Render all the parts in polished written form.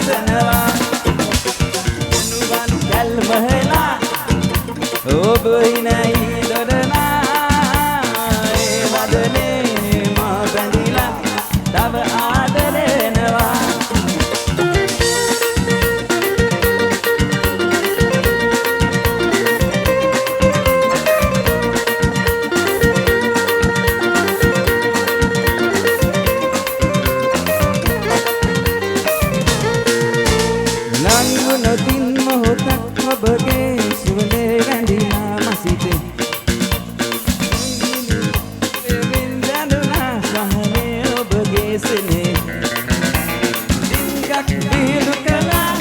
සනසනවා නුවන් කල් මහලා ඔබ හිනයි දොඩනා ඒ වදනේ මා බැඳිලා තව ආදරෙනවා නංගුනොතින් මොහොතක් ඔබගේ සුවඳේ රැඳිලා මසිතේ විඳඳුනා සහනේ ඔබගේ සෙනේ දින්ගක් පිළු කළා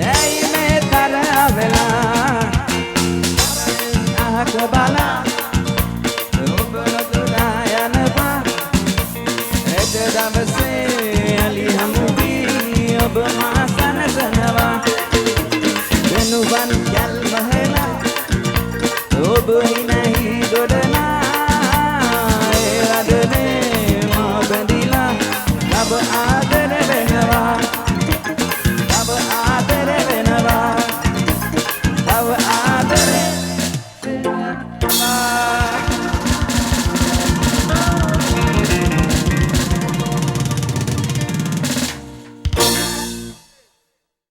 ඇයි මේ තරහ වෙලා අහක බලා ඔබ නොතුනා යනවා එද දවසේ අලි හමු වී ඔබ මා සනසනවා